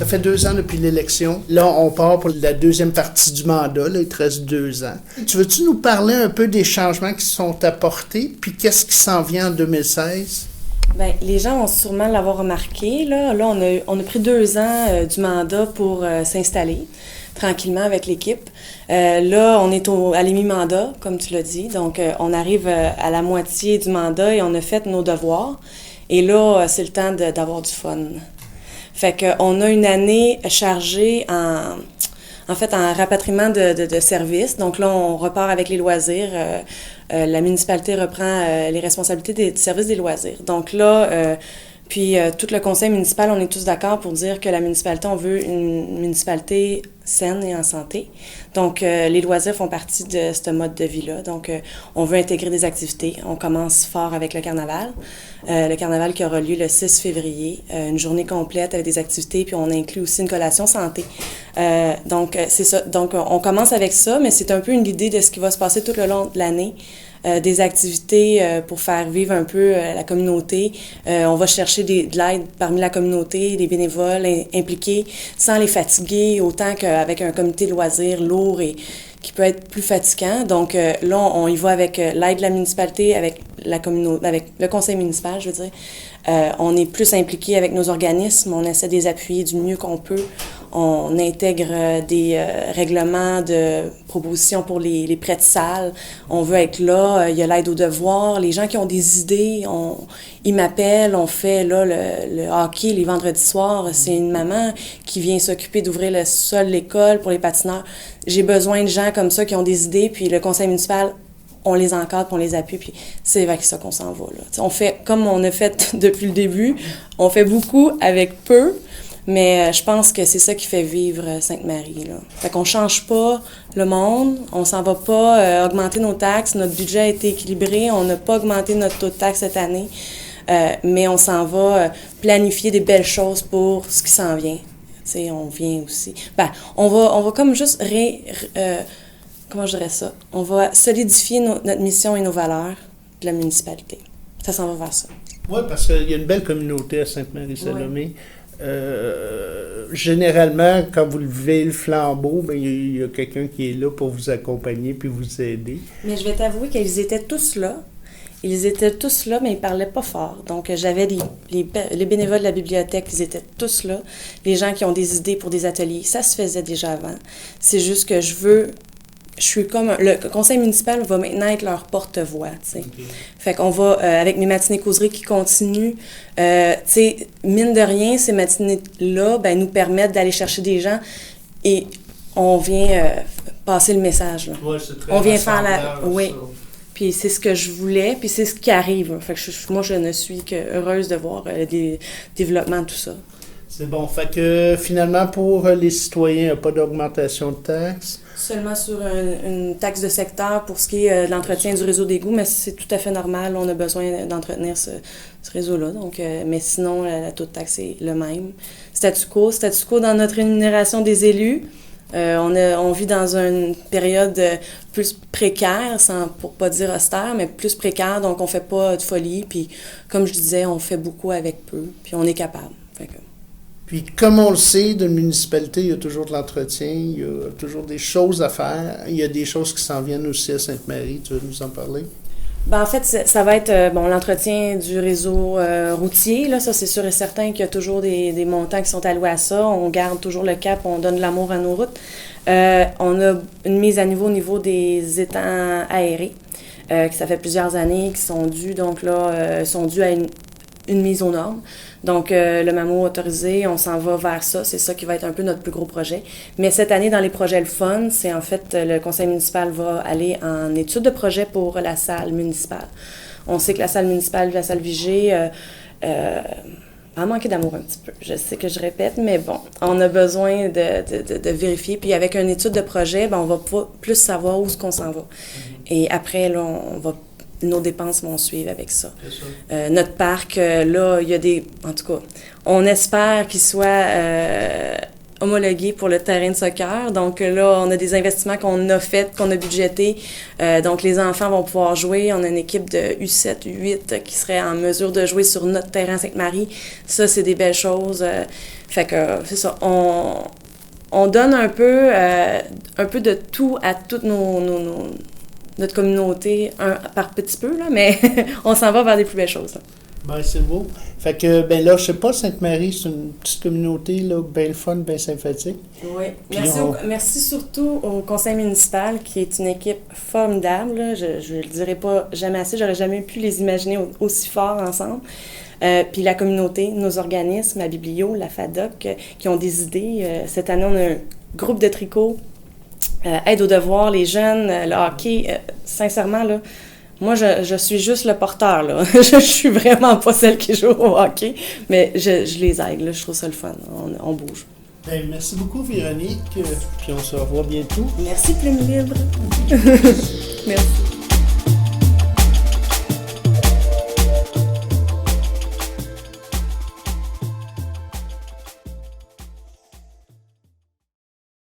Ça fait 2 ans depuis l'élection. Là, on part pour la deuxième partie du mandat. Là, il te reste 2 ans. Tu veux-tu nous parler un peu des changements qui sont apportés, puis qu'est-ce qui s'en vient en 2016? Bien, les gens vont sûrement l'avoir remarqué. Là on a pris 2 ans du mandat pour s'installer tranquillement avec l'équipe. Là, on est à l'émi-mandat, comme tu l'as dit. Donc, on arrive à la moitié du mandat et on a fait nos devoirs. Et là, c'est le temps d'avoir du fun. Fait qu'on a une année chargée en rapatriement de services. Donc là, on repart avec les loisirs. La municipalité reprend les responsabilités des services des loisirs. Donc là, tout le conseil municipal, on est tous d'accord pour dire que la municipalité, on veut une municipalité saine et en santé. Donc, les loisirs font partie de ce mode de vie-là. Donc, on veut intégrer des activités. On commence fort avec le carnaval. Le carnaval qui aura lieu le 6 février. Une journée complète avec des activités, puis on inclut aussi une collation santé. Donc, c'est ça. Donc, on commence avec ça, mais c'est un peu une idée de ce qui va se passer tout le long de l'année. Des activités pour faire vivre un peu la communauté. On va chercher de l'aide parmi la communauté, des bénévoles impliqués, sans les fatiguer, autant qu'avec un comité de loisirs lourd et qui peut être plus fatigant. Donc là, on y va avec l'aide de la municipalité, avec la communauté, avec le conseil municipal, je veux dire. On est plus impliqué avec nos organismes, on essaie de les appuyer du mieux qu'on peut. On intègre des règlements de propositions pour les prêts de salles. On veut être là, il y a l'aide aux devoirs. Les gens qui ont des idées, ils m'appellent. On fait là le hockey les vendredis soirs. C'est une maman qui vient s'occuper d'ouvrir le sol de l'école pour les patineurs. J'ai besoin de gens comme ça qui ont des idées, puis le conseil municipal, on les encadre, puis on les appuie, puis c'est vers ça qu'on s'en va. Là. On fait comme on a fait depuis le début, on fait beaucoup avec peu, mais je pense que c'est ça qui fait vivre Sainte-Marie. Là. Fait qu'on change pas le monde, on s'en va pas augmenter nos taxes, notre budget a été équilibré, on n'a pas augmenté notre taux de taxe cette année, mais on s'en va planifier des belles choses pour ce qui s'en vient. T'sais, on vient aussi... on va comme juste comment je dirais ça? On va solidifier notre mission et nos valeurs de la municipalité. Ça s'en va vers ça. Oui, parce qu'il y a une belle communauté à Sainte-Marie-Salomé. Oui. Généralement, quand vous levez le flambeau, il y a quelqu'un qui est là pour vous accompagner puis vous aider. Mais je vais t'avouer qu'ils étaient tous là. Ils étaient tous là, mais ils ne parlaient pas fort. Donc, j'avais les bénévoles de la bibliothèque, ils étaient tous là. Les gens qui ont des idées pour des ateliers, ça se faisait déjà avant. C'est juste que je suis comme... Le conseil municipal va maintenant être leur porte-voix, tu sais. Okay. Fait qu'on va, avec mes matinées causeries qui continuent, tu sais, mine de rien, ces matinées-là, nous permettent d'aller chercher des gens et on vient passer le message, là. Ouais, c'est très on vient faire la... Oui. Ça. Puis c'est ce que je voulais, puis c'est ce qui arrive. Fait que moi, je ne suis que heureuse de voir des développements, tout ça. C'est bon. Fait que finalement, pour les citoyens, il n'y a pas d'augmentation de taxes. Seulement sur une taxe de secteur pour ce qui est de l'entretien du réseau d'égouts, mais c'est tout à fait normal. On a besoin d'entretenir ce réseau-là. Donc, mais sinon, le taux de taxe est le même. Statu quo dans notre rémunération des élus. On vit dans une période plus précaire, pour pas dire austère, mais plus précaire, donc on fait pas de folie. Puis, comme je disais, on fait beaucoup avec peu, puis on est capable. Puis, comme on le sait, d'une municipalité, il y a toujours de l'entretien, il y a toujours des choses à faire. Il y a des choses qui s'en viennent aussi à Sainte-Marie. Tu veux nous en parler? En fait, ça va être l'entretien du réseau routier. Là, ça, c'est sûr et certain qu'il y a toujours des montants qui sont alloués à ça. On garde toujours le cap, on donne de l'amour à nos routes. On a une mise à niveau au niveau des étangs aérés, qui ça fait plusieurs années, qui sont dus. Donc là, sont dus à une mise aux normes. Donc, le MAMO autorisé, on s'en va vers ça. C'est ça qui va être un peu notre plus gros projet. Mais cette année, dans les projets le fun, c'est en fait, le conseil municipal va aller en étude de projet pour la salle municipale. On sait que la salle municipale, la salle Vigée, a manqué d'amour un petit peu. Je sais que je répète, mais bon, on a besoin de vérifier. Puis avec une étude de projet, on va plus savoir où est-ce qu'on s'en va. Et après, là, nos dépenses vont suivre avec ça. Notre parc, là, il y a en tout cas, on espère qu'il soit homologués pour le terrain de soccer. Donc là, on a des investissements qu'on a faits, qu'on a budgétés. Donc les enfants vont pouvoir jouer. On a une équipe de U7, U8 qui serait en mesure de jouer sur notre terrain Sainte-Marie. Ça, c'est des belles choses. Fait que c'est ça. On donne un peu de tout à toute notre communauté, par petit peu, là, mais on s'en va vers des plus belles choses. Là. Ben, c'est beau. Fait que, ben là, je sais pas, Sainte-Marie, c'est une petite communauté, là, bien fun, bien sympathique. Oui. Merci surtout au conseil municipal, qui est une équipe formidable. Là. Je ne le dirai pas jamais assez, j'aurais jamais pu les imaginer aussi forts ensemble. Puis la communauté, nos organismes, la Biblio, la FADOC, qui ont des idées. Cette année, on a un groupe de tricot, aide aux devoirs, les jeunes, le hockey. Sincèrement, là, moi, je suis juste le porteur, là. Je suis vraiment pas celle qui joue au hockey, mais je les aide, là. Je trouve ça le fun. On bouge. Ben, merci beaucoup, Véronique. Puis on se revoit bientôt. Merci, Plume Libre. Merci.